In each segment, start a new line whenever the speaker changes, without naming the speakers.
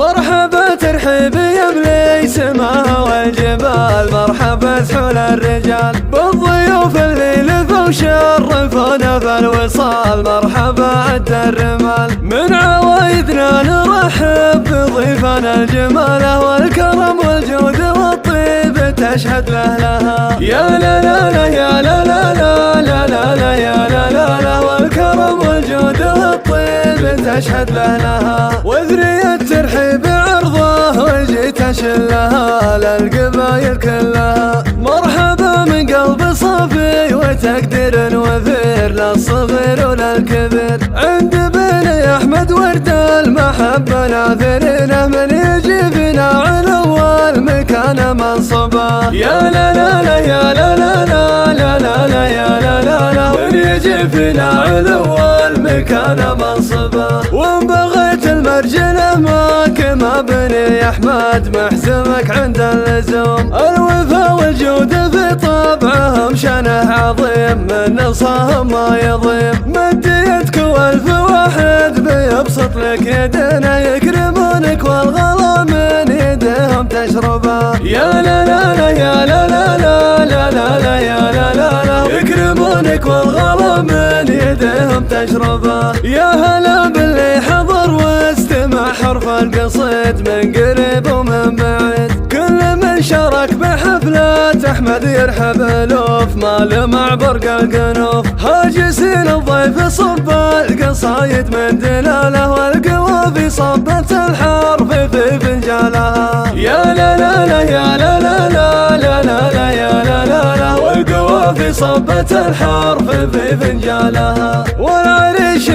مرحبا ترحيب يملي سماها والجبال، مرحبا حول الرجال بالضيوف اللي لفوا وشرفونا في الوصال، مرحبا عد الرمال من عوايدنا نرحب بضيفنا الجمال والكرم والجود والطيب تشهد له لها. يا لا لا لا يا لا لا لا لا لا لا يا لا لا لا والكرم والجود والطيب تشهد له لها. وذرية ترحيب عرضه وجيت شلها للقبايل كلها، مرحبا من قلب صافي وتقدير وفير للصغير وللكبير، عند بني احمد ورد المحبه ناثرينه من يجي فينا علو المكان منصبه. يا لا لا لا يا لا لا لا لا لا لا يا لا لا لا من يجي فينا علو المكان منصبه. وان بغيت المرجله ما بني احمد محزمك عند اللزوم، الوفا والجود في طبعهم شانه عظيم من نصاهم ما يضيم، مد يدك والف واحد بيبسط لك يدنا يكرمونك والغلا من يدهم تشربه. يا لا لا لا يا لا لا لا لا لا لا يا لا لا لا يكرمونك والغلا من يدهم تشربه. يا هلا باللي حضر واستمع حرف القصيد من قريب ومن بعيد، كل من شارك بحفلة احمد يرحب الوف مال مع برق القنوف، هاجسين الضيف صب القصايد من دلاله والقوافي صبت الحرف في فنجالها. يا لا لا لا يا لا لا لا لا لا لا يا لا لا لا والقوافي صبت الحرف في فنجالها. والعريش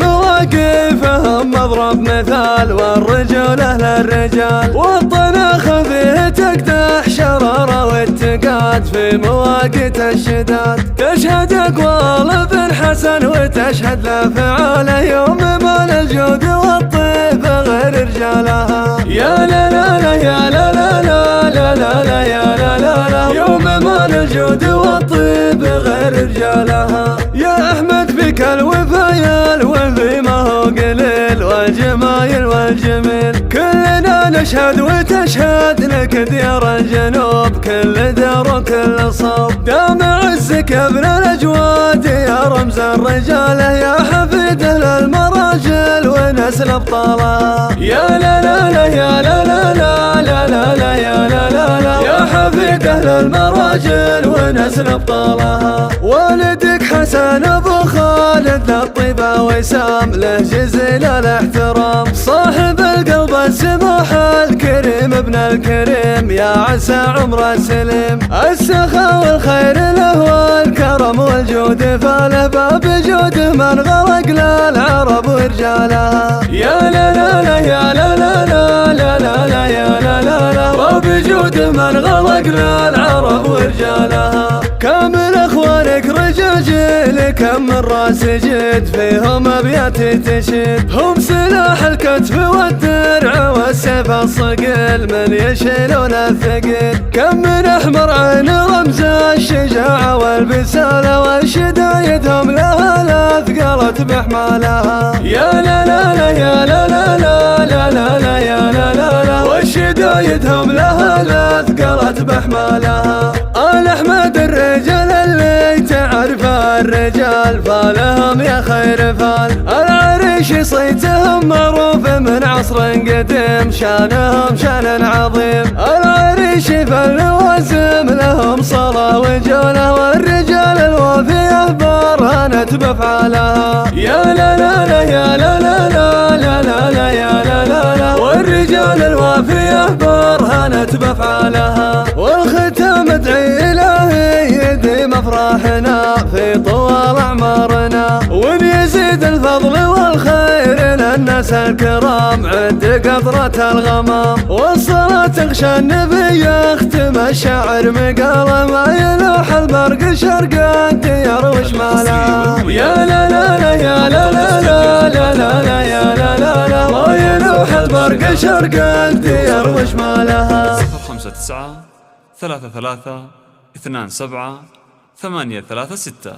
مواقفهم مضرب مثال والرجل اهل الرجال، والطناخ فيه تقدح شراره والتقاد في مواقيت الشداد، تشهد اقوال بن حسن وتشهد لافعاله يوم مال الجود والطيب غير رجالها. يا لا لا لا يا لا لا لا لا لا لا يا لا لا لا يوم مال الجود والطيب غير رجالها. يا احمد فيك الوفا الوفي ما هو قليل والجمايل والجميل، كلنا نشهد وتشهد لك ديار الجنوب كل دار وكل صوب، دام عزك يا ابن الاجواد يا رمز الرجال يا حفيد اهل المراجل ونسل ابطالها. يا لا لا لا يا لا لا لا لا لا لا يا لا لا لا يا حفيد اهل المراجل ونسل ابطالها. والدك حسن ابو خالد للطيبه وسام له جزيل الاحترام، صاحب القلب السماح الكريم ابن الكريم يا عسى عمره سليم، السخاء والخير له والكرم والجود فاله باب جود من غرق للعرب ورجالها. يا لا لا لا يا لا لا لا لا لا لا يا لا لا لا باب جود من غرق للعرب ورجالها. كامل اخوانك رجاجيل كم من راس جد فيهم ابيات تشد، هم سلاح الكتف والدرع والسيف الصقيل من يشيلون الثقيل، كم من احمر عين رمز الشجاعه والبساله والشدايدهم لها لاثقلت بحمالها. يا لا لا لا يا لا لا لا لا لا لا يا لا لا لا والشدايدهم لها لاثقلت بحمالها. آل احمد الرجال اللي تعرف الرجال فالهم يا خير فال، العريش صيتهم معروف من عصر قديم شانهم شان عظيم، العريش فاللوازم لهم صلاة وجولة والرجال الوفيه برهنت بافعالها. يا لا لا لا يا لا لا لا لا لا لا يا لا لا لا والرجال الوفيه برهنت بافعالها. والختام ادعي الهي يديم افراحنا في طوال اعمارنا، وان يزيد الفضل والخير للناس الكرام عند قطرة الغمام، والصلاة تغشى النبي يختم الشاعر مقاله ما يلوح البرق شرق الديار وشمالها. يا لا لا لا يا لا لا لا لا لا لا يا لا لا لا ما يلوح البرق شرق الديار وشمالها.
059 33 27 836